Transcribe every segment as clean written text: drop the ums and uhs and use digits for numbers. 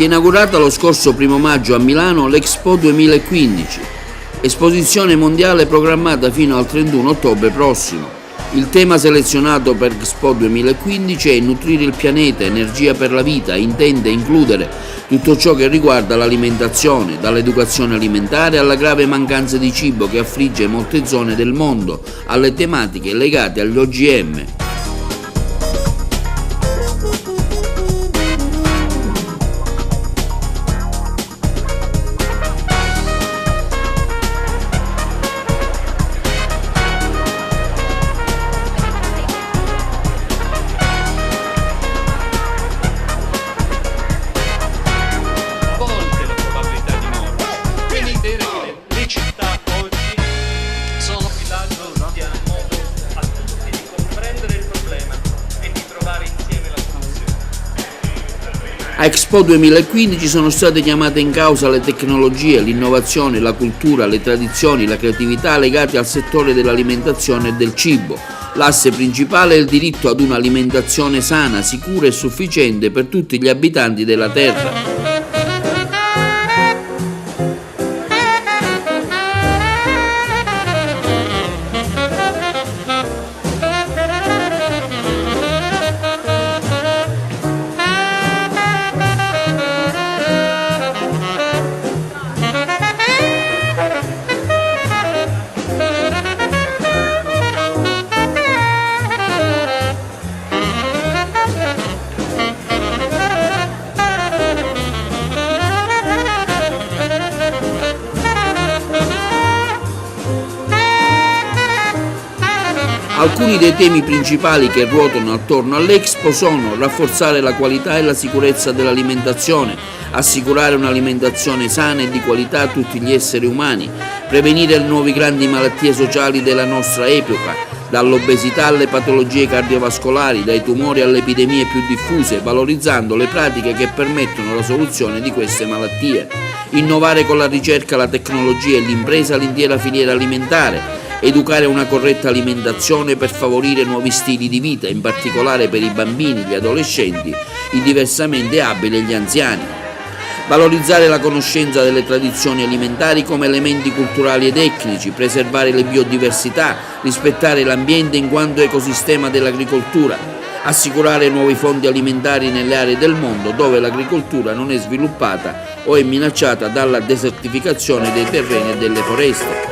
Si è inaugurata lo scorso 1 maggio a Milano l'Expo 2015, esposizione mondiale programmata fino al 31 ottobre prossimo. Il tema selezionato per Expo 2015 è nutrire il pianeta, energia per la vita, intende includere tutto ciò che riguarda l'alimentazione, dall'educazione alimentare alla grave mancanza di cibo che affligge molte zone del mondo, alle tematiche legate agli OGM. A Expo 2015 sono state chiamate in causa le tecnologie, l'innovazione, la cultura, le tradizioni, la creatività legate al settore dell'alimentazione e del cibo. L'asse principale è il diritto ad un'alimentazione sana, sicura e sufficiente per tutti gli abitanti della Terra. Alcuni dei temi principali che ruotano attorno all'Expo sono rafforzare la qualità e la sicurezza dell'alimentazione, assicurare un'alimentazione sana e di qualità a tutti gli esseri umani, prevenire le nuove grandi malattie sociali della nostra epoca, dall'obesità alle patologie cardiovascolari, dai tumori alle epidemie più diffuse, valorizzando le pratiche che permettono la soluzione di queste malattie, innovare con la ricerca, la tecnologia e l'impresa l'intera filiera alimentare, educare una corretta alimentazione per favorire nuovi stili di vita, in particolare per i bambini, gli adolescenti, i diversamente abili e gli anziani. Valorizzare la conoscenza delle tradizioni alimentari come elementi culturali ed etnici, preservare le biodiversità, rispettare l'ambiente in quanto ecosistema dell'agricoltura, assicurare nuovi fondi alimentari nelle aree del mondo dove l'agricoltura non è sviluppata o è minacciata dalla desertificazione dei terreni e delle foreste.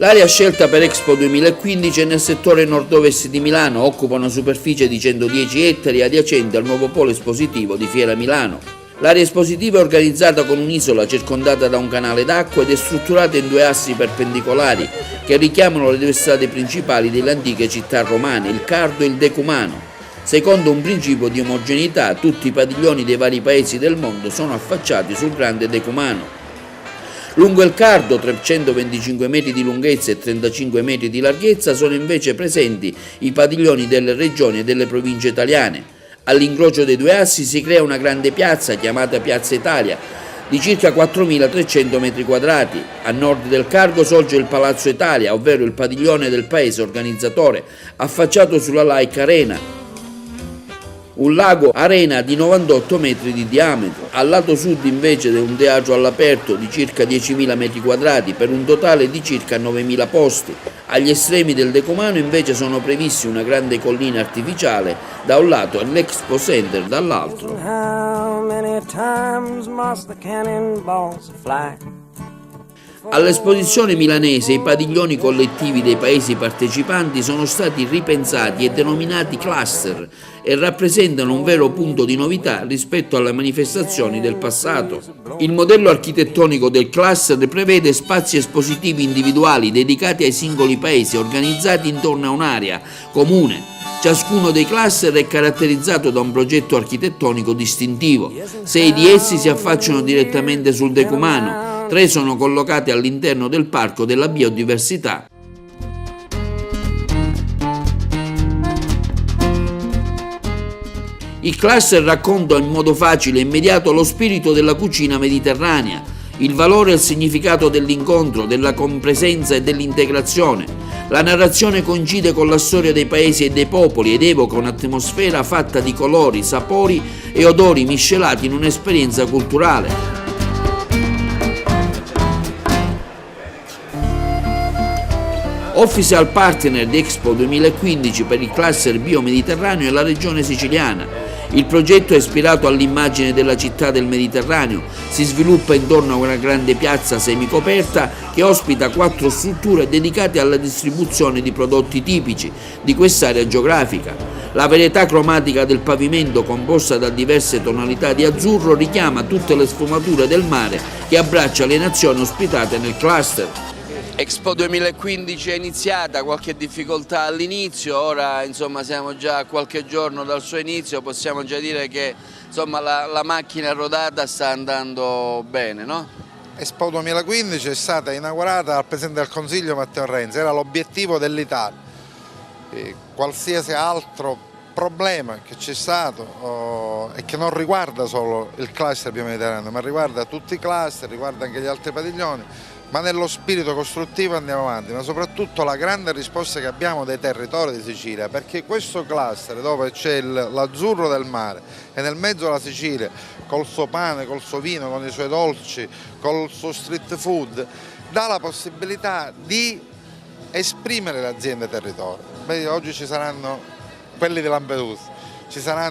L'area scelta per Expo 2015 è nel settore nord-ovest di Milano, occupa una superficie di 110 ettari adiacente al nuovo polo espositivo di Fiera Milano. L'area espositiva è organizzata con un'isola circondata da un canale d'acqua ed è strutturata in 2 assi perpendicolari che richiamano le 2 strade principali delle antiche città romane, il Cardo e il Decumano. Secondo un principio di omogeneità, tutti i padiglioni dei vari paesi del mondo sono affacciati sul grande Decumano. Lungo il Cardo, 325 metri di lunghezza e 35 metri di larghezza, sono invece presenti i padiglioni delle regioni e delle province italiane. All'incrocio dei 2 assi si crea una grande piazza chiamata Piazza Italia, di circa 4.300 metri quadrati. A nord del Cardo sorge il Palazzo Italia, ovvero il padiglione del paese organizzatore, affacciato sulla Like Arena, un lago arena di 98 metri di diametro. Al lato sud invece è un teatro all'aperto di circa 10.000 metri quadrati per un totale di circa 9.000 posti. Agli estremi del Decumano invece sono previsti una grande collina artificiale da un lato e l'Expo Center All'esposizione milanese i padiglioni collettivi dei paesi partecipanti sono stati ripensati e denominati cluster e rappresentano un vero punto di novità rispetto alle manifestazioni del passato. Il modello architettonico del cluster prevede spazi espositivi individuali dedicati ai singoli paesi organizzati intorno a un'area comune. Ciascuno dei cluster è caratterizzato da un progetto architettonico distintivo. 6 di essi si affacciano direttamente sul decumano. 3 sono collocati all'interno del Parco della Biodiversità. Il cluster racconta in modo facile e immediato lo spirito della cucina mediterranea, il valore e il significato dell'incontro, della compresenza e dell'integrazione. La narrazione coincide con la storia dei paesi e dei popoli ed evoca un'atmosfera fatta di colori, sapori e odori miscelati in un'esperienza culturale. Official partner di Expo 2015 per il cluster bio-mediterraneo è la regione siciliana. Il progetto è ispirato all'immagine della città del Mediterraneo, si sviluppa intorno a una grande piazza semicoperta che ospita 4 strutture dedicate alla distribuzione di prodotti tipici di quest'area geografica. La varietà cromatica del pavimento, composta da diverse tonalità di azzurro, richiama tutte le sfumature del mare che abbraccia le nazioni ospitate nel cluster. Expo 2015 è iniziata, qualche difficoltà all'inizio, ora insomma siamo già a qualche giorno dal suo inizio, possiamo già dire che insomma la macchina rodata sta andando bene, no? Expo 2015 è stata inaugurata dal Presidente del Consiglio Matteo Renzi, era l'obiettivo dell'Italia. Qualsiasi altro problema che c'è stato e che non riguarda solo il cluster bio-mediterraneo, ma riguarda tutti i cluster, riguarda anche gli altri padiglioni, ma nello spirito costruttivo andiamo avanti, ma soprattutto la grande risposta che abbiamo dai territori di Sicilia, perché questo cluster dove c'è l'azzurro del mare e nel mezzo la Sicilia, col suo pane, col suo vino, con i suoi dolci, col suo street food, dà la possibilità di esprimere le aziende territorio. Oggi ci saranno quelli di Lampedusa,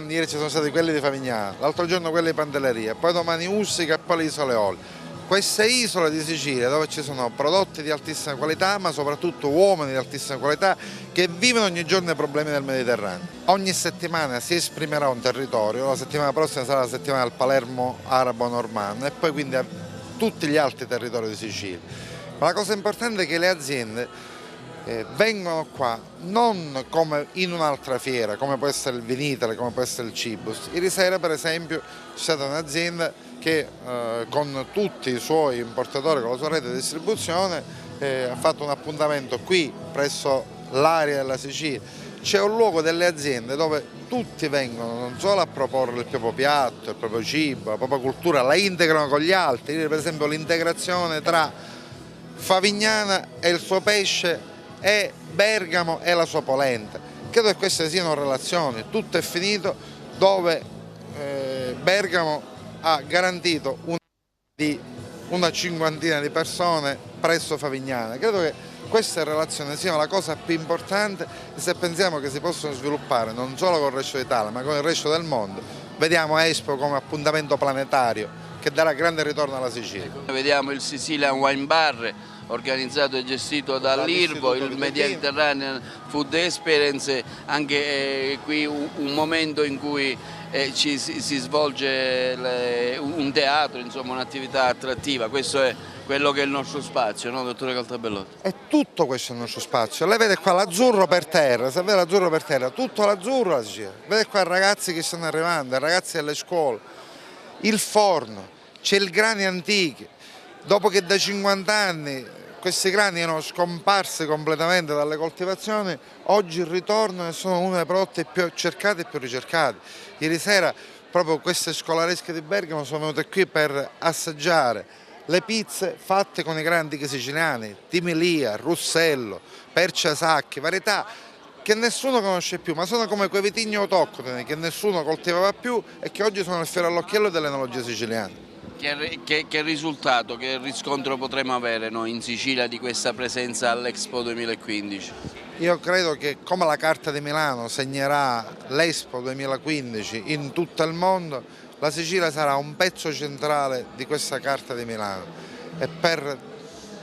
ieri ci sono stati quelli di Favignana, l'altro giorno quelli di Pantelleria, poi domani Ustica e poi le Isole Eolie. Queste isole di Sicilia dove ci sono prodotti di altissima qualità, ma soprattutto uomini di altissima qualità che vivono ogni giorno i problemi del Mediterraneo. Ogni settimana si esprimerà un territorio, la settimana prossima sarà la settimana del Palermo arabo-normanno e poi quindi a tutti gli altri territori di Sicilia. Ma la cosa importante è che le aziende vengono qua non come in un'altra fiera, come può essere il Vinitaly, come può essere il Cibus. Ieri sera per esempio c'è stata un'azienda che con tutti i suoi importatori, con la sua rete di distribuzione, ha fatto un appuntamento qui presso l'area della Sicilia. C'è un luogo delle aziende dove tutti vengono non solo a proporre il proprio piatto, il proprio cibo, la propria cultura, la integrano con gli altri. Per esempio l'integrazione tra Favignana e il suo pesce e Bergamo e la sua polenta. Credo che queste siano relazioni, tutto è finito dove Bergamo ha garantito una cinquantina di persone presso Favignana. Credo che queste relazioni siano la cosa più importante e se pensiamo che si possono sviluppare non solo con il resto d'Italia ma con il resto del mondo, vediamo Expo come appuntamento planetario che darà grande ritorno alla Sicilia. Vediamo il Sicilian Wine Bar organizzato e gestito dall'IRBO, il Mediterranean Food Experience, anche qui un momento in cui si svolge un teatro, insomma un'attività attrattiva. Questo è quello che è il nostro spazio, no, dottore Caltabellotti? E tutto questo è il nostro spazio. Lei vede qua l'azzurro per terra, se vede l'azzurro per terra, tutto l'azzurro la Sicilia. Vede qua ragazzi che stanno arrivando, ragazzi delle scuole, il forno, c'è il grani antichi. Dopo che da 50 anni questi grani erano scomparsi completamente dalle coltivazioni, oggi ritornano e sono uno dei prodotti più cercati e più ricercati. Ieri sera proprio queste scolaresche di Bergamo sono venute qui per assaggiare le pizze fatte con i grani antichi siciliani, timilia, russello, percia sacchi, varietà che nessuno conosce più, ma sono come quei vitigni autoctoni che nessuno coltivava più e che oggi sono il fiore all'occhiello dell'enologia siciliana. Che risultato, che riscontro potremo avere noi in Sicilia di questa presenza all'Expo 2015? Io credo che come la Carta di Milano segnerà l'Expo 2015 in tutto il mondo, la Sicilia sarà un pezzo centrale di questa Carta di Milano e per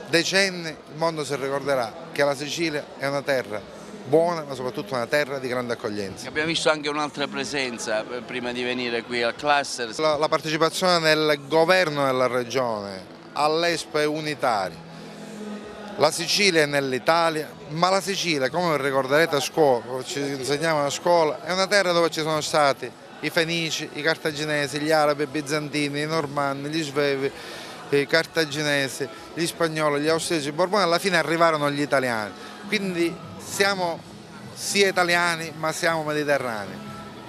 decenni il mondo si ricorderà che la Sicilia è una terra buona, ma soprattutto una terra di grande accoglienza. Abbiamo visto anche un'altra presenza prima di venire qui al cluster. La partecipazione del governo della regione all'Expo è unitaria. La Sicilia è nell'Italia, ma la Sicilia, come ricorderete a scuola, ci insegnavano a scuola, è una terra dove ci sono stati i Fenici, i Cartaginesi, gli Arabi, i Bizantini, i Normanni, gli Svevi, i Cartaginesi, gli Spagnoli, gli Austriaci, i Borboni, alla fine arrivarono gli Italiani. Quindi siamo sia italiani ma siamo mediterranei.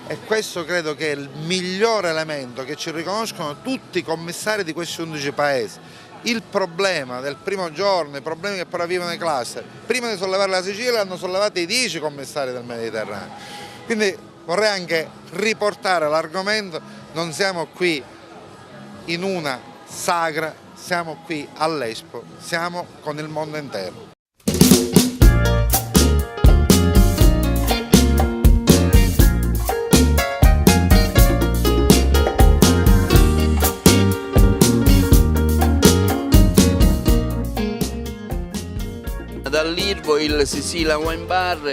E questo credo che è il migliore elemento che ci riconoscono tutti i commissari di questi 11 paesi. Il problema del primo giorno, i problemi che però vivono i cluster, prima di sollevare la Sicilia l'hanno sollevati i 10 commissari del Mediterraneo. Quindi vorrei anche riportare l'argomento, non siamo qui in una sagra, siamo qui all'Expo, siamo con il mondo intero. Dall'Irvo, il Sicilian Wine Bar,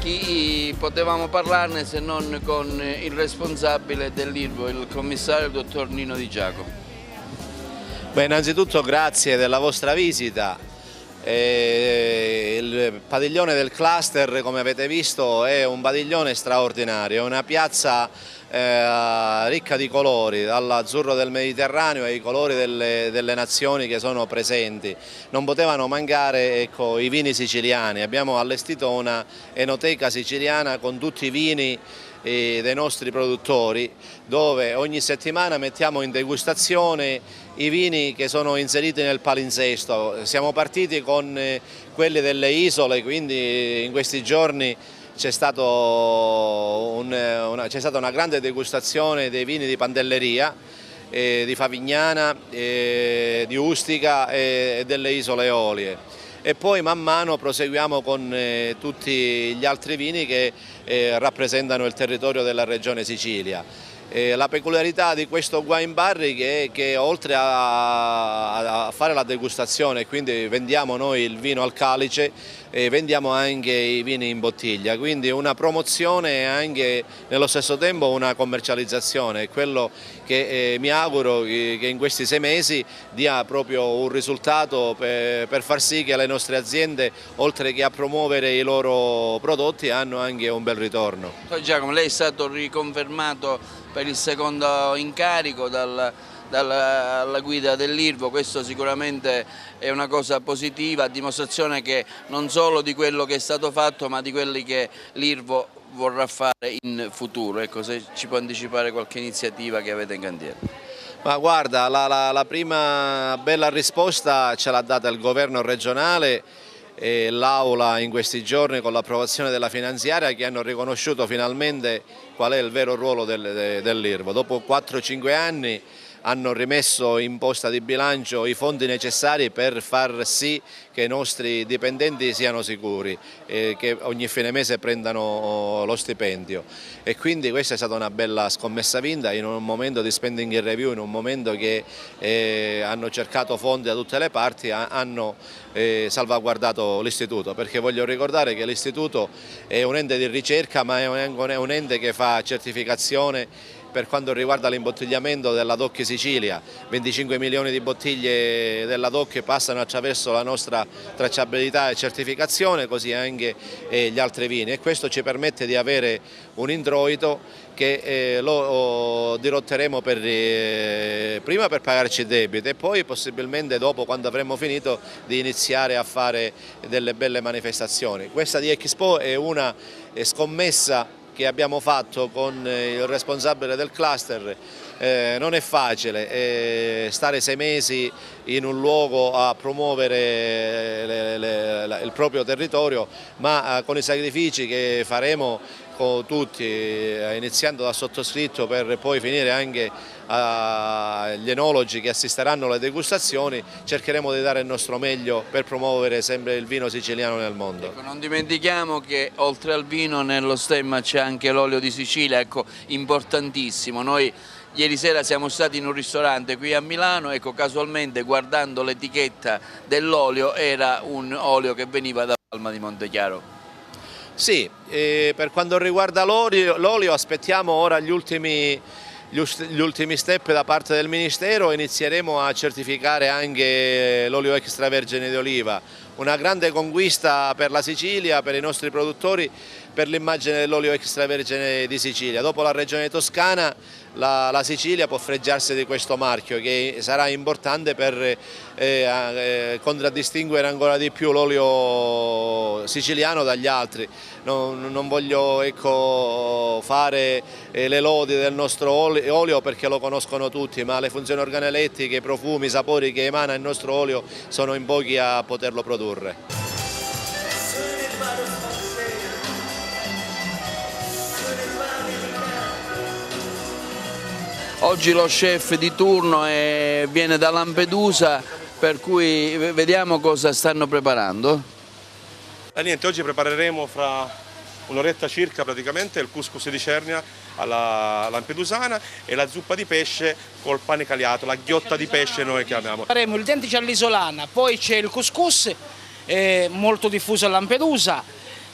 chi potevamo parlarne se non con il responsabile dell'Irvo, il commissario dottor Nino Di Giacomo. Beh, innanzitutto grazie della vostra visita. Il padiglione del cluster, come avete visto, è un padiglione straordinario, è una piazza ricca di colori, dall'azzurro del Mediterraneo ai colori delle nazioni che sono presenti. Non potevano mancare, ecco, i vini siciliani. Abbiamo allestito una enoteca siciliana con tutti i vini dei nostri produttori, dove ogni settimana mettiamo in degustazione i vini che sono inseriti nel palinsesto. Siamo partiti con quelli delle isole, quindi in questi giorni c'è stata una grande degustazione dei vini di Pantelleria, di Favignana, di Ustica e delle isole Eolie. E poi man mano proseguiamo con tutti gli altri vini che rappresentano il territorio della regione Sicilia. La peculiarità di questo wine bar è che oltre a fare la degustazione, quindi vendiamo noi il vino al calice, vendiamo anche i vini in bottiglia, quindi una promozione e anche nello stesso tempo una commercializzazione, quello che mi auguro che in questi 6 mesi dia proprio un risultato per far sì che le nostre aziende, oltre che a promuovere i loro prodotti, hanno anche un bel ritorno. Giacomo, lei è stato riconfermato per il secondo incarico alla guida dell'Irvo, questo sicuramente è una cosa positiva, a dimostrazione che non solo di quello che è stato fatto ma di quelli che l'Irvo vorrà fare in futuro. Ecco, se ci può anticipare qualche iniziativa che avete in cantiere. Ma guarda, la prima bella risposta ce l'ha data il governo regionale e l'Aula in questi giorni con l'approvazione della finanziaria, che hanno riconosciuto finalmente qual è il vero ruolo dell'Irvo. Dopo 4-5 anni hanno rimesso in posta di bilancio i fondi necessari per far sì che i nostri dipendenti siano sicuri e che ogni fine mese prendano lo stipendio, e quindi questa è stata una bella scommessa vinta in un momento di spending review, in un momento che hanno cercato fondi da tutte le parti, hanno salvaguardato l'istituto, perché voglio ricordare che l'istituto è un ente di ricerca ma è un ente che fa certificazione per quanto riguarda l'imbottigliamento della DOC Sicilia. 25 milioni di bottiglie della DOC passano attraverso la nostra tracciabilità e certificazione, così anche gli altri vini, e questo ci permette di avere un introito che lo dirotteremo prima per pagarci il debito e poi possibilmente dopo, quando avremo finito, di iniziare a fare delle belle manifestazioni. Questa di Expo è una scommessa che abbiamo fatto con il responsabile del cluster. Non è facile stare 6 mesi in un luogo a promuovere il proprio territorio, ma con i sacrifici che faremo con tutti, iniziando dal sottoscritto per poi finire anche agli enologi che assisteranno alle degustazioni, cercheremo di dare il nostro meglio per promuovere sempre il vino siciliano nel mondo. Ecco, non dimentichiamo che oltre al vino nello stemma c'è anche l'olio di Sicilia, ecco, importantissimo. Noi Ieri sera siamo stati in un ristorante qui a Milano, ecco, casualmente guardando l'etichetta dell'olio era un olio che veniva da Palma di Montechiaro. Sì, per quanto riguarda l'olio aspettiamo ora gli ultimi step da parte del Ministero. Inizieremo a certificare anche l'olio extravergine di oliva, una grande conquista per la Sicilia, per i nostri produttori, per l'immagine dell'olio extravergine di Sicilia. Dopo la regione Toscana la Sicilia può fregiarsi di questo marchio, che sarà importante per contraddistinguere ancora di più l'olio siciliano dagli altri. Non voglio, ecco, fare le lodi del nostro olio perché lo conoscono tutti, ma le funzioni organolettiche, i profumi, i sapori che emana il nostro olio sono in pochi a poterlo produrre. Oggi lo chef di turno viene da Lampedusa, per cui vediamo cosa stanno preparando. Niente, oggi prepareremo fra un'oretta circa praticamente il couscous di Cernia alla lampedusana e la zuppa di pesce col pane caliato, la ghiotta di pesce noi chiamiamo. Faremo il dentice all'isolana, poi c'è il couscous molto diffuso a Lampedusa,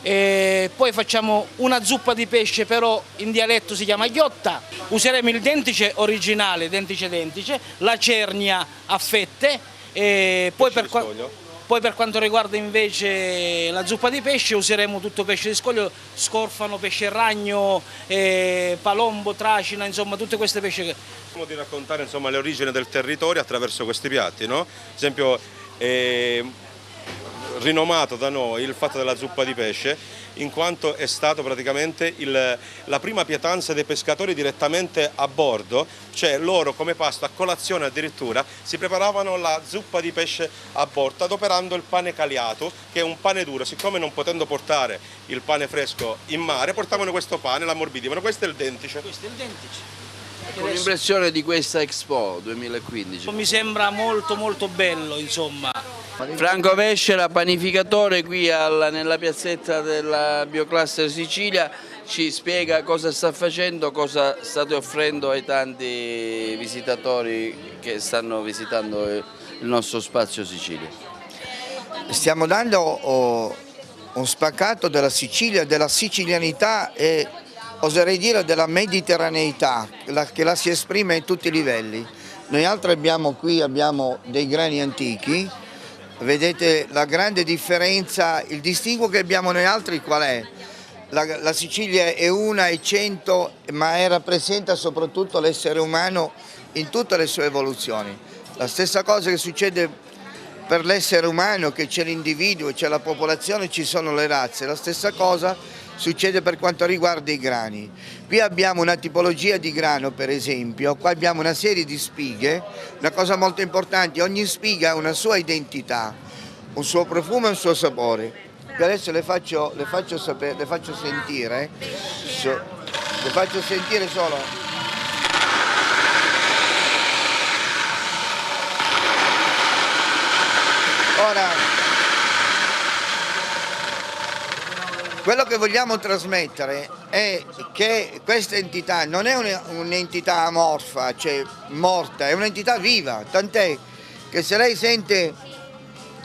poi facciamo una zuppa di pesce, però in dialetto si chiama ghiotta. Useremo il dentice originale, dentice, la cernia a fette, poi per quanto riguarda invece la zuppa di pesce useremo tutto pesce di scoglio, scorfano, pesce ragno, palombo, tracina, insomma tutte queste pesce che... Cerchiamo di raccontare, insomma, le origini del territorio attraverso questi piatti, no? Ad esempio rinomato da noi il fatto della zuppa di pesce, in quanto è stato praticamente la prima pietanza dei pescatori direttamente a bordo, cioè loro come pasto a colazione addirittura si preparavano la zuppa di pesce a bordo adoperando il pane caliato, che è un pane duro. Siccome non potendo portare il pane fresco in mare, portavano questo pane, l'ammorbidivano. Questo è il dentice. Questo è il dentice. Con l'impressione di questa Expo 2015. Mi sembra molto molto bello, insomma. Franco Vescera, panificatore qui nella piazzetta della Biocluster Sicilia, ci spiega cosa sta facendo, cosa state offrendo ai tanti visitatori che stanno visitando il nostro spazio Sicilia. Stiamo dando un spaccato della Sicilia, della sicilianità e oserei dire della mediterraneità, che la si esprime in tutti i livelli. Noi altri abbiamo dei grani antichi. Vedete la grande differenza, il distinguo che abbiamo noi altri qual è? La Sicilia è una e 100, ma rappresenta soprattutto l'essere umano in tutte le sue evoluzioni. La stessa cosa che succede per l'essere umano, che c'è l'individuo, c'è la popolazione, ci sono le razze, la stessa cosa succede per quanto riguarda i grani. Qui abbiamo una tipologia di grano, per esempio, qua abbiamo una serie di spighe, una cosa molto importante, ogni spiga ha una sua identità, un suo profumo e un suo sapore. Adesso le faccio sentire solo. Ora, quello che vogliamo trasmettere è che questa entità non è un'entità amorfa, cioè morta, è un'entità viva, tant'è che se lei sente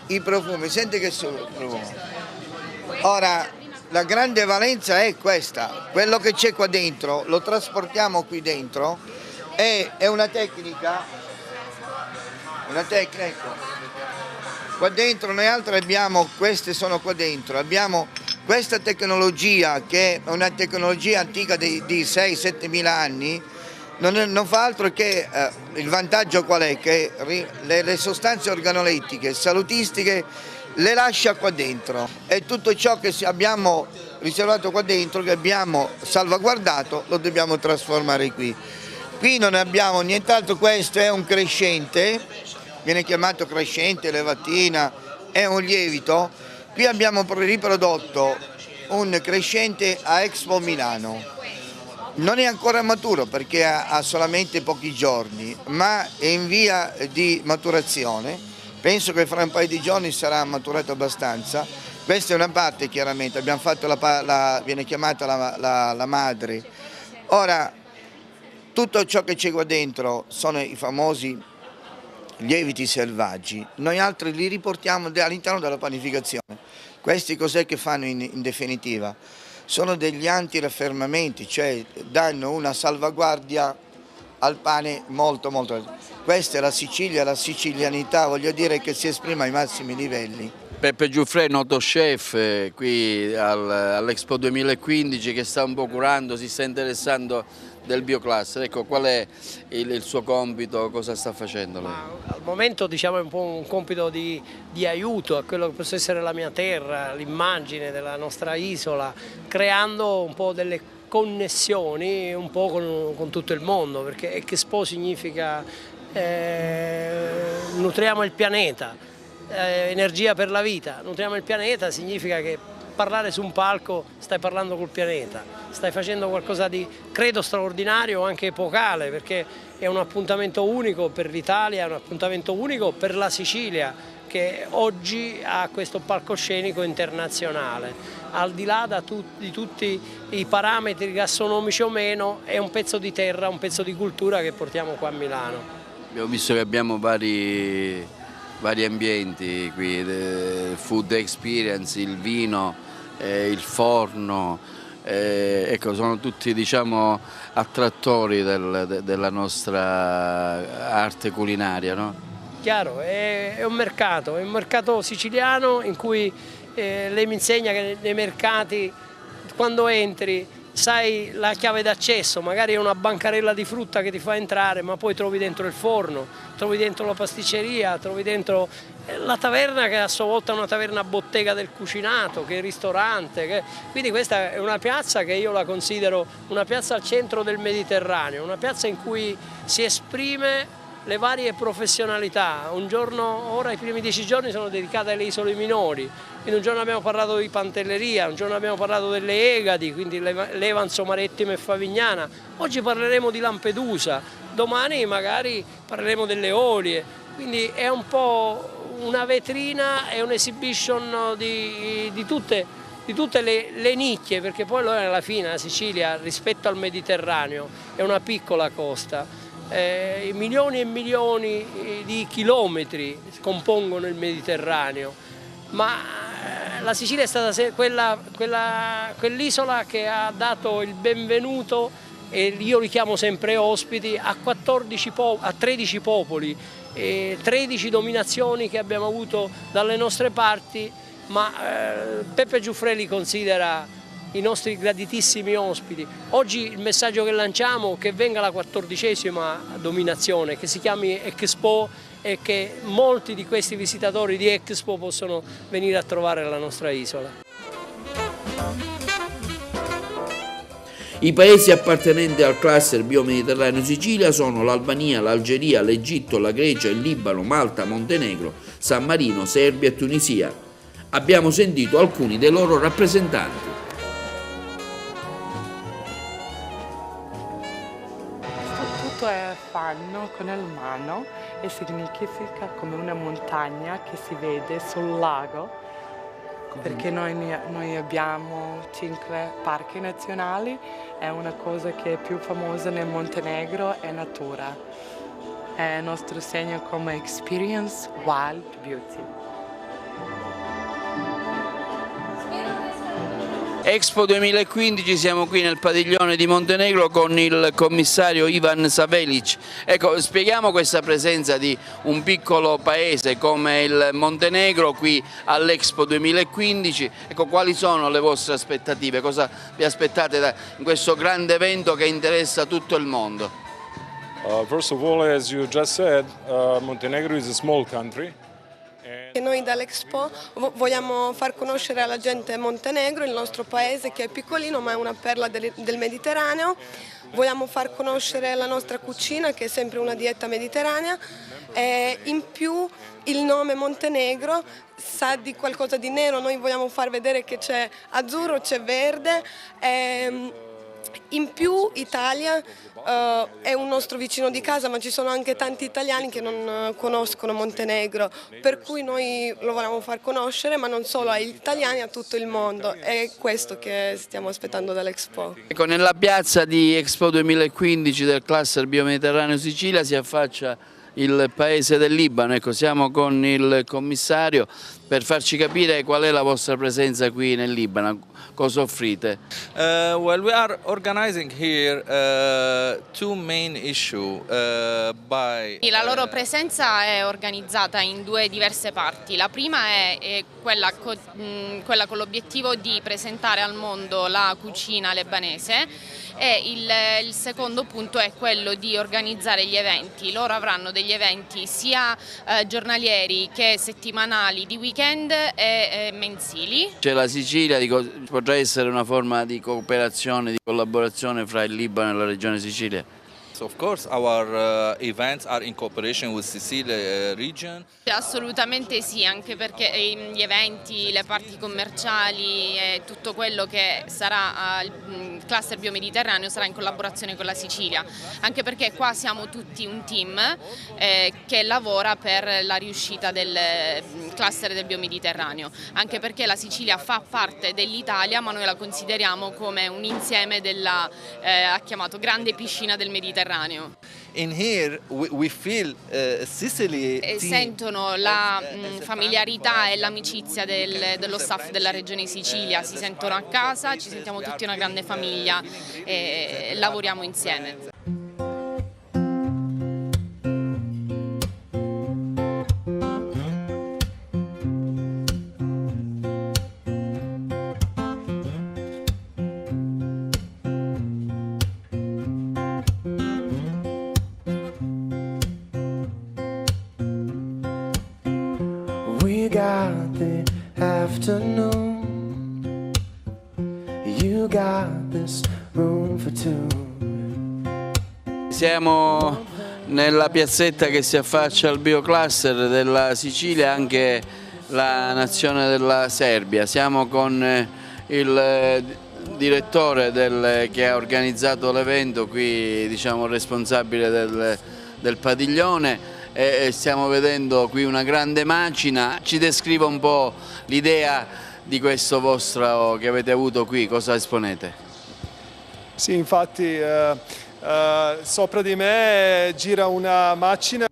i profumi, sente che sono profumi. Ora, la grande valenza è questa, quello che c'è qua dentro, lo trasportiamo qui dentro, è una tecnica, ecco. Qua dentro noi altri abbiamo, queste sono qua dentro, abbiamo questa tecnologia che è una tecnologia antica di 6-7 mila anni, non fa altro che, il vantaggio qual è? Che le sostanze organolettiche, salutistiche, le lascia qua dentro e tutto ciò che abbiamo riservato qua dentro, che abbiamo salvaguardato, lo dobbiamo trasformare qui. Qui non abbiamo nient'altro, questo è un crescente, viene chiamato crescente, levatina, è un lievito. Qui abbiamo riprodotto un crescente a Expo Milano. Non è ancora maturo perché ha solamente pochi giorni, ma è in via di maturazione. Penso che fra un paio di giorni sarà maturato abbastanza. Questa è una parte, chiaramente, abbiamo fatto viene chiamata la madre. Ora, Tutto ciò che c'è qua dentro sono i famosi lieviti selvaggi, noi altri li riportiamo all'interno della panificazione. Questi cos'è che fanno in definitiva? Sono degli antiraffermamenti, cioè danno una salvaguardia al pane molto. Questa è la Sicilia, la sicilianità, voglio dire, che si esprime ai massimi livelli. Peppe Giuffrè, noto chef qui all'Expo 2015, che sta un po' curando, si sta interessando del biocluster. Ecco, qual è il suo compito, cosa sta facendo lei? Al momento diciamo è un po' un compito di aiuto a quello che possa essere la mia terra, l'immagine della nostra isola, creando un po' delle connessioni un po' con tutto il mondo, perché Expo significa nutriamo il pianeta. Energia per la vita, nutriamo il pianeta significa che parlare su un palco stai parlando col pianeta, stai facendo qualcosa di credo straordinario, anche epocale, perché è un appuntamento unico per l'Italia, è un appuntamento unico per la Sicilia, che oggi ha questo palcoscenico internazionale. Al di là di tutti i parametri gastronomici o meno, è un pezzo di terra, un pezzo di cultura che portiamo qua a Milano. Abbiamo visto che abbiamo vari ambienti qui, il food experience, il vino, il forno, ecco, sono tutti, diciamo, attrattori della nostra arte culinaria, no? Chiaro, è un mercato siciliano in cui lei mi insegna che nei mercati quando entri sai la chiave d'accesso, magari è una bancarella di frutta che ti fa entrare, ma poi trovi dentro il forno, trovi dentro la pasticceria, trovi dentro la taverna, che a sua volta è una taverna bottega del cucinato, che è il ristorante, quindi questa è una piazza che io la considero una piazza al centro del Mediterraneo, una piazza in cui si esprime le varie professionalità. Un giorno, ora i primi 10 giorni sono dedicati alle isole minori, quindi un giorno abbiamo parlato di Pantelleria, un giorno abbiamo parlato delle Egadi, quindi Levanzo Marittimo e Favignana, oggi parleremo di Lampedusa, domani magari parleremo delle Olie, quindi è un po' una vetrina e un'esibition di tutte le nicchie, perché poi alla fine la Sicilia rispetto al Mediterraneo è una piccola costa. Milioni e milioni di chilometri compongono il Mediterraneo, ma la Sicilia è stata quell'isola che ha dato il benvenuto, e io li chiamo sempre ospiti, a 13 popoli, 13 dominazioni che abbiamo avuto dalle nostre parti, ma Peppe Giuffrè li considera i nostri graditissimi ospiti. Oggi il messaggio che lanciamo è che venga la 14ª dominazione, che si chiami Expo, e che molti di questi visitatori di Expo possono venire a trovare la nostra isola. I paesi appartenenti al cluster Biomediterraneo Sicilia sono l'Albania, l'Algeria, l'Egitto, la Grecia, il Libano, Malta, Montenegro, San Marino, Serbia e Tunisia. Abbiamo sentito alcuni dei loro rappresentanti. Tutto è fanno con il mano e significa come una montagna che si vede sul lago, perché noi abbiamo 5 parchi nazionali, è una cosa che è più famosa nel Montenegro, è natura, è il nostro segno come Experience Wild Beauty. Expo 2015, siamo qui nel padiglione di Montenegro con il commissario Ivan Savelic. Ecco, spieghiamo questa presenza di un piccolo paese come il Montenegro qui all'Expo 2015. Ecco, quali sono le vostre aspettative? Cosa vi aspettate in questo grande evento che interessa tutto il mondo? First of all, as you just said, Montenegro is a small country. E noi dall'Expo vogliamo far conoscere alla gente Montenegro, il nostro paese che è piccolino ma è una perla del Mediterraneo. Vogliamo far conoscere la nostra cucina, che è sempre una dieta mediterranea, e in più il nome Montenegro sa di qualcosa di nero. Noi vogliamo far vedere che c'è azzurro, c'è verde, In più Italia è un nostro vicino di casa, ma ci sono anche tanti italiani che non conoscono Montenegro, per cui noi lo vogliamo far conoscere, ma non solo agli italiani, a tutto il mondo. È questo che stiamo aspettando dall'Expo. Ecco, nella piazza di Expo 2015 del cluster Biomediterraneo Sicilia si affaccia il paese del Libano. Ecco, siamo con il commissario per farci capire qual è la vostra presenza qui nel Libano, cosa offrite. Well, we are organizing here two main issue La loro presenza è organizzata in due diverse parti. La prima è quella con l'obiettivo di presentare al mondo la cucina lebanese, e il secondo punto è quello di organizzare gli eventi. Loro avranno degli eventi sia giornalieri che settimanali, di weekend e mensili. C'è la Sicilia, potrà essere una forma di cooperazione, di collaborazione fra il Libano e la regione Sicilia? Of course, our events are in cooperation with Sicily region. Assolutamente sì, anche perché gli eventi, le parti commerciali e tutto quello che sarà il cluster biomediterraneo sarà in collaborazione con la Sicilia, anche perché qua siamo tutti un team che lavora per la riuscita del cluster del biomediterraneo, anche perché la Sicilia fa parte dell'Italia, ma noi la consideriamo come un insieme della ha chiamato grande piscina del Mediterraneo. In here we feel Sicily sentono la familiarità e l'amicizia dello staff della regione Sicilia, si sentono a casa, ci sentiamo tutti una grande famiglia e lavoriamo insieme. We got the afternoon. You got this room for two. Siamo nella piazzetta che si affaccia al biocluster della Sicilia, anche la nazione della Serbia. Siamo con il direttore che ha organizzato l'evento, qui diciamo responsabile del padiglione, e stiamo vedendo qui una grande macina. Ci descriva un po' l'idea di questo vostro che avete avuto qui, cosa esponete? Sì, infatti sopra di me gira una macina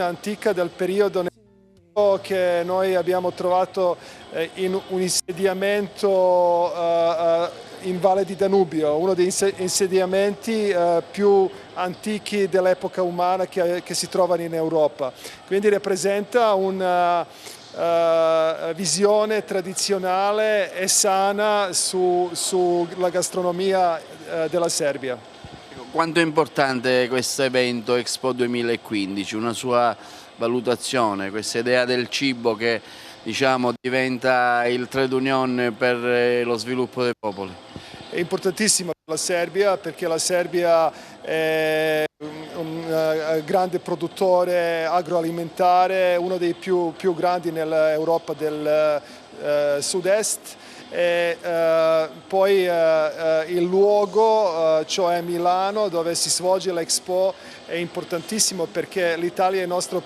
antica del periodo che noi abbiamo trovato in un insediamento in Valle di Danubio, uno dei insediamenti più antichi dell'epoca umana che si trovano in Europa. Quindi rappresenta una visione tradizionale e sana sulla gastronomia della Serbia. Quanto è importante questo evento Expo 2015, una sua valutazione, questa idea del cibo che diciamo diventa il trade union per lo sviluppo dei popoli? È importantissima per la Serbia, perché la Serbia è un grande produttore agroalimentare, uno dei più grandi nell'Europa del sud-est. E poi il luogo, cioè Milano, dove si svolge l'Expo, è importantissimo perché l'Italia è il nostro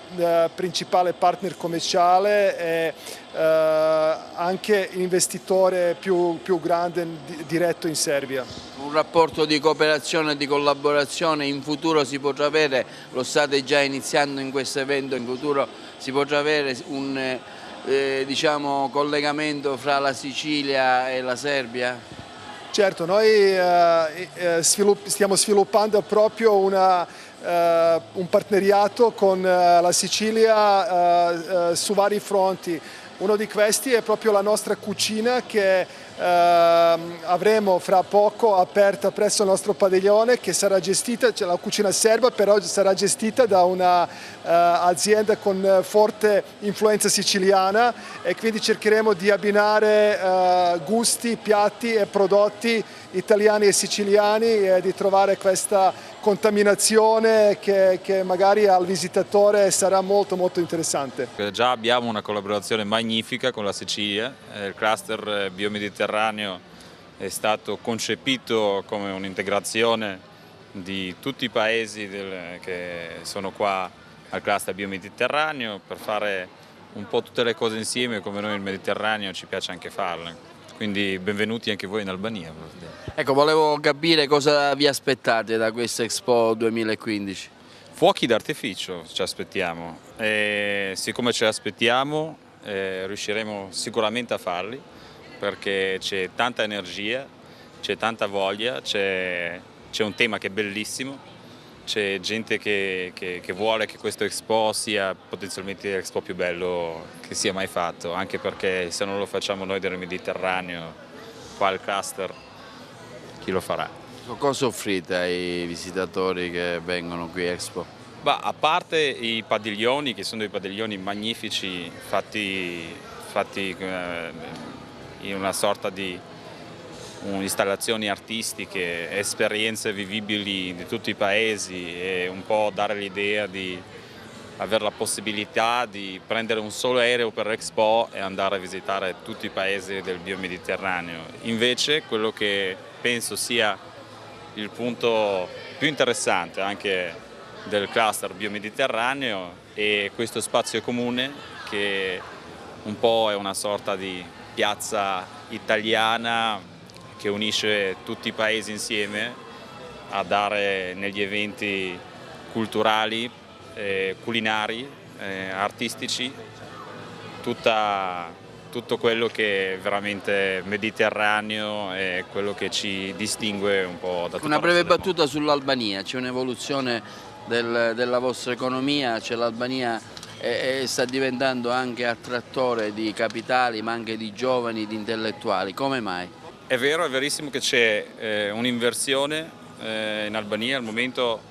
principale partner commerciale e anche investitore più grande diretto in Serbia. Un rapporto di cooperazione e di collaborazione in futuro si potrà avere, lo state già iniziando in questo evento, in futuro si potrà avere un diciamo, collegamento fra la Sicilia e la Serbia? Certo, noi stiamo sviluppando proprio un partenariato con la Sicilia su vari fronti. Uno di questi è proprio la nostra cucina che avremo fra poco aperta presso il nostro padiglione, che sarà gestita, cioè la cucina serba, però sarà gestita da un'azienda con forte influenza siciliana, e quindi cercheremo di abbinare gusti, piatti e prodotti italiani e siciliani e di trovare questa contaminazione che magari al visitatore sarà molto interessante. Già abbiamo una collaborazione magnifica con la Sicilia, il cluster biomediterraneo è stato concepito come un'integrazione di tutti i paesi che sono qua al cluster biomediterraneo per fare un po' tutte le cose insieme come noi nel Mediterraneo ci piace anche farle. Quindi benvenuti anche voi in Albania. Ecco, volevo capire cosa vi aspettate da questa Expo 2015. Fuochi d'artificio ci aspettiamo e siccome ce l'aspettiamo riusciremo sicuramente a farli perché c'è tanta energia, c'è tanta voglia, c'è un tema che è bellissimo, c'è gente che vuole che questo Expo sia potenzialmente l'Expo più bello che sia mai fatto, anche perché se non lo facciamo noi del Mediterraneo, qua al cluster, chi lo farà? Cosa offrite ai visitatori che vengono qui a Expo? Bah, a parte i padiglioni, che sono dei padiglioni magnifici, fatti in una sorta di installazioni artistiche, esperienze vivibili di tutti i paesi e un po' dare l'idea di avere la possibilità di prendere un solo aereo per Expo e andare a visitare tutti i paesi del biomediterraneo. Invece quello che penso sia il punto più interessante anche del cluster biomediterraneo è questo spazio comune che un po' è una sorta di piazza italiana che unisce tutti i paesi insieme a dare negli eventi culturali, culinari, artistici, tutto quello che è veramente mediterraneo e quello che ci distingue un po' da tutto. Una breve battuta sull'Albania, c'è un'evoluzione della vostra economia, cioè l'Albania sta diventando anche attrattore di capitali ma anche di giovani, di intellettuali, come mai? È vero, è verissimo che c'è un'inversione in Albania, al momento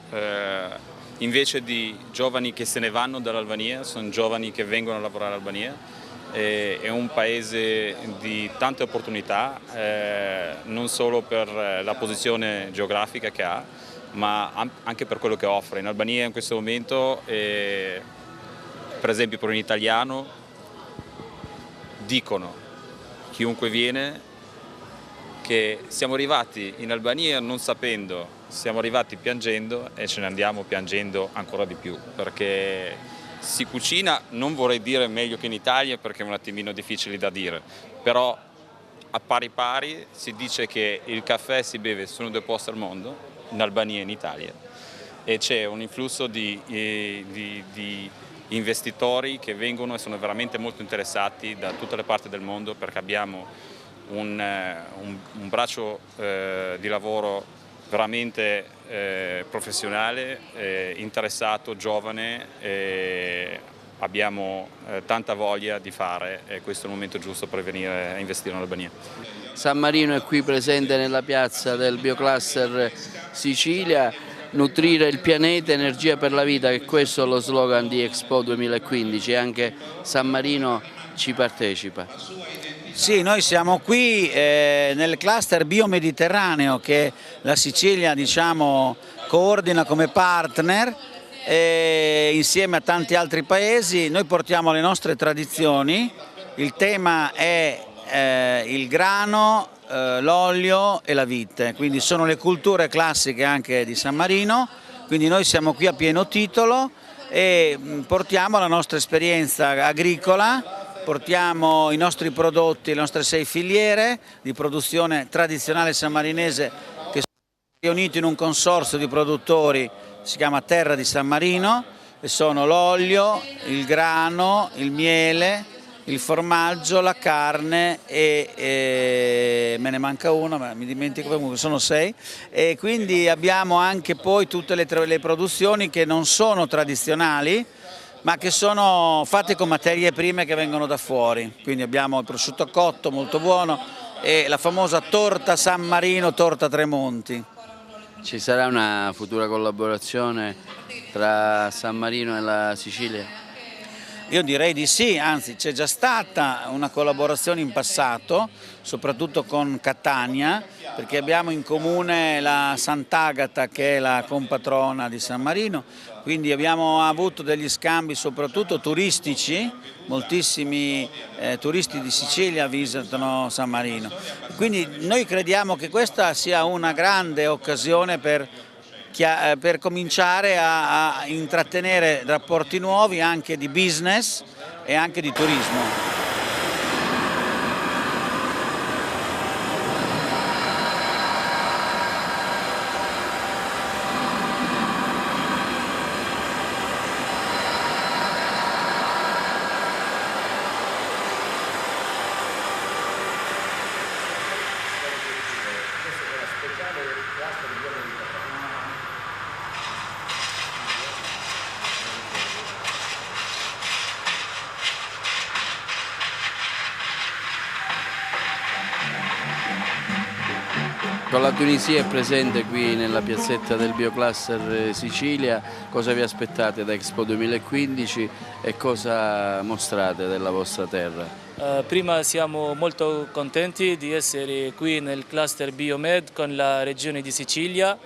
invece di giovani che se ne vanno dall'Albania, sono giovani che vengono a lavorare all'Albania, è un paese di tante opportunità, non solo per la posizione geografica che ha, ma anche per quello che offre. In Albania in questo momento, per esempio per un italiano, dicono, chiunque viene, che siamo arrivati in Albania non sapendo, siamo arrivati piangendo e ce ne andiamo piangendo ancora di più, perché si cucina, non vorrei dire meglio che in Italia perché è un attimino difficile da dire, però a pari pari si dice che il caffè si beve solo in due posti al mondo, in Albania e in Italia, e c'è un influsso di investitori che vengono e sono veramente molto interessati da tutte le parti del mondo perché abbiamo un braccio di lavoro veramente professionale, interessato, giovane, abbiamo tanta voglia di fare e questo è il momento giusto per venire a investire in Albania. San Marino è qui presente nella piazza del Biocluster Sicilia, nutrire il pianeta, energia per la vita, che questo è lo slogan di Expo 2015 e anche San Marino ci partecipa. Sì, noi siamo qui nel cluster biomediterraneo che la Sicilia coordina come partner insieme a tanti altri paesi. Noi portiamo le nostre tradizioni, il tema è il grano, l'olio e la vite, quindi sono le culture classiche anche di San Marino, quindi noi siamo qui a pieno titolo e portiamo la nostra esperienza agricola. Portiamo i nostri prodotti, le nostre 6 filiere di produzione tradizionale sammarinese che sono riuniti in un consorzio di produttori, si chiama Terra di San Marino, e sono l'olio, il grano, il miele, il formaggio, la carne e me ne manca uno, ma mi dimentico comunque, sono 6, e quindi abbiamo anche poi tutte le produzioni che non sono tradizionali, ma che sono fatte con materie prime che vengono da fuori, quindi abbiamo il prosciutto cotto molto buono e la famosa torta San Marino, torta Tremonti. Ci sarà una futura collaborazione tra San Marino e la Sicilia? Io direi di sì, anzi c'è già stata una collaborazione in passato, soprattutto con Catania, perché abbiamo in comune la Sant'Agata che è la compatrona di San Marino, quindi abbiamo avuto degli scambi soprattutto turistici, moltissimi turisti di Sicilia visitano San Marino, quindi noi crediamo che questa sia una grande occasione per cominciare a intrattenere rapporti nuovi anche di business e anche di turismo. La Tunisia è presente qui nella piazzetta del Biocluster Sicilia. Cosa vi aspettate da Expo 2015 e cosa mostrate della vostra terra? Prima siamo molto contenti di essere qui nel cluster Biomed con la regione di Sicilia,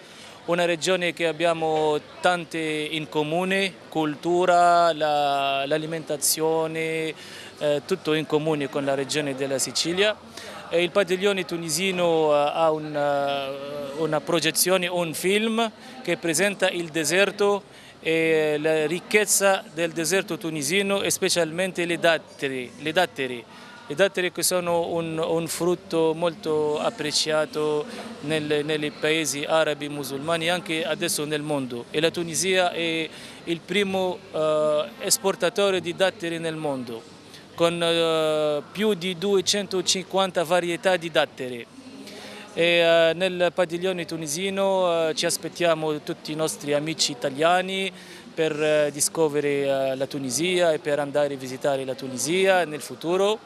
una regione che abbiamo tante in comune, cultura, l'alimentazione, tutto in comune con la regione della Sicilia. Il padiglione tunisino ha una proiezione, un film che presenta il deserto e la ricchezza del deserto tunisino e specialmente le datteri. Le datteri che sono un frutto molto apprezzato nei paesi arabi musulmani e anche adesso nel mondo. E la Tunisia è il primo esportatore di datteri nel mondo, con più di 250 varietà di datteri. E nel padiglione tunisino ci aspettiamo tutti i nostri amici italiani per scoprire la Tunisia e per andare a visitare la Tunisia nel futuro.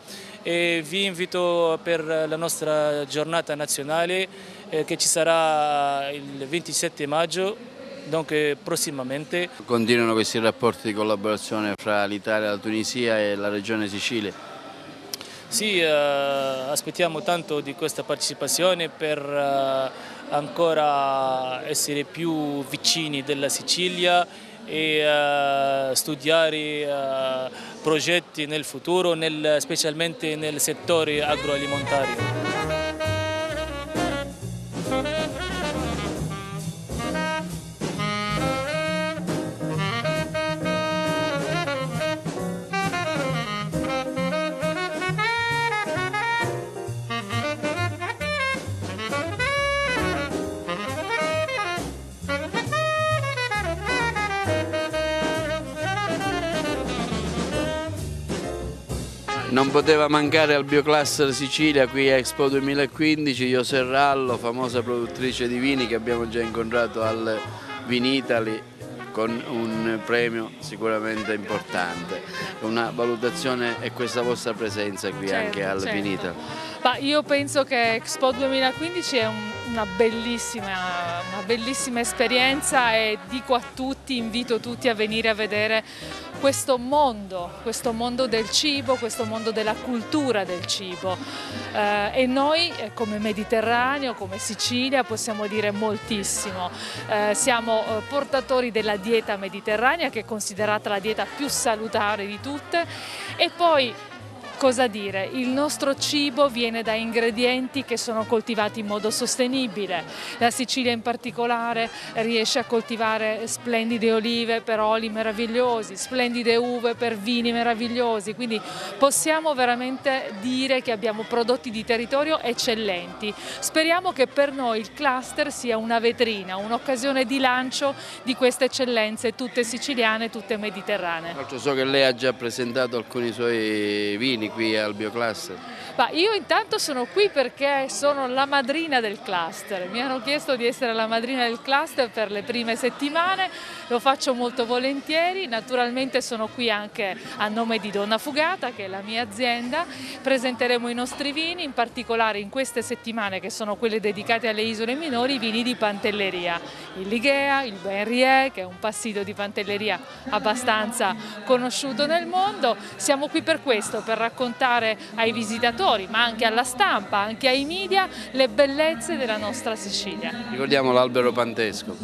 E vi invito per la nostra giornata nazionale che ci sarà il 27 maggio, dunque prossimamente. Continuano questi rapporti di collaborazione fra l'Italia, la Tunisia e la regione Sicilia? Sì, aspettiamo tanto di questa partecipazione per ancora essere più vicini della Sicilia e studiare progetti nel futuro, specialmente nel settore agroalimentare. Non poteva mancare al Biocluster Sicilia qui a Expo 2015 José Rallo, famosa produttrice di vini che abbiamo già incontrato al Vinitaly con un premio sicuramente importante. Una valutazione è questa vostra presenza qui anche al Vinitaly? Ma io penso che Expo 2015 è una bellissima esperienza e dico a tutti, invito tutti a venire a vedere questo mondo del cibo, questo mondo della cultura del cibo. E noi come Mediterraneo, come Sicilia possiamo dire moltissimo. Siamo portatori della dieta mediterranea che è considerata la dieta più salutare di tutte e poi cosa dire? Il nostro cibo viene da ingredienti che sono coltivati in modo sostenibile. La Sicilia in particolare riesce a coltivare splendide olive per oli meravigliosi, splendide uve per vini meravigliosi, quindi possiamo veramente dire che abbiamo prodotti di territorio eccellenti. Speriamo che per noi il cluster sia una vetrina, un'occasione di lancio di queste eccellenze tutte siciliane, tutte mediterranee. So che lei ha già presentato alcuni suoi vini qui al Biocluster. Ma io intanto sono qui perché sono la madrina del cluster, mi hanno chiesto di essere la madrina del cluster per le prime settimane, lo faccio molto volentieri, naturalmente sono qui anche a nome di Donna Fugata che è la mia azienda, presenteremo i nostri vini, in particolare in queste settimane che sono quelle dedicate alle isole minori, i vini di Pantelleria, il Ligea, il Benrié che è un passito di Pantelleria abbastanza conosciuto nel mondo, siamo qui per questo, per raccontare ai visitatori ma anche alla stampa, anche ai media le bellezze della nostra Sicilia. Ricordiamo l'albero pantesco.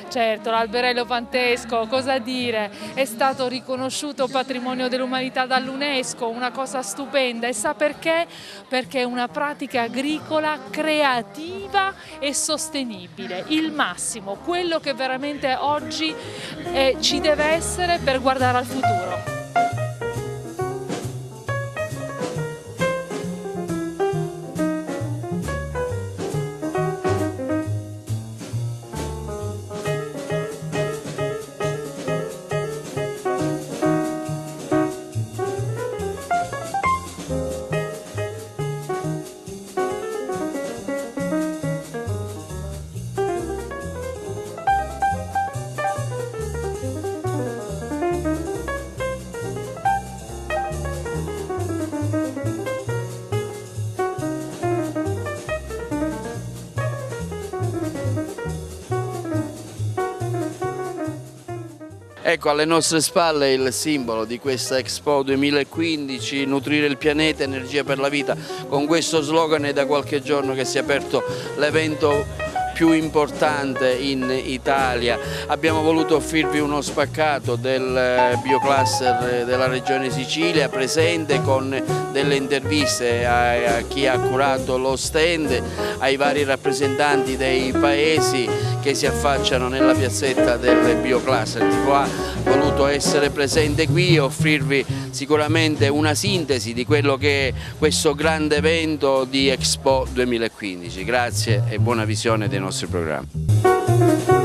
Certo, l'alberello pantesco, cosa dire, è stato riconosciuto patrimonio dell'umanità dall'UNESCO, una cosa stupenda, e sa perché? Perché è una pratica agricola creativa e sostenibile, il massimo, quello che veramente oggi ci deve essere per guardare al futuro. Ecco, alle nostre spalle il simbolo di questa Expo 2015, nutrire il pianeta, energia per la vita. Con questo slogan è da qualche giorno che si è aperto l'evento più importante in Italia. Abbiamo voluto offrirvi uno spaccato del biocluster della Regione Sicilia, presente con delle interviste a chi ha curato lo stand, ai vari rappresentanti dei paesi che si affacciano nella piazzetta del biocluster. Tipo ha voluto essere presente qui e offrirvi sicuramente una sintesi di quello che è questo grande evento di Expo 2015. Grazie e buona visione dei nostri programmi.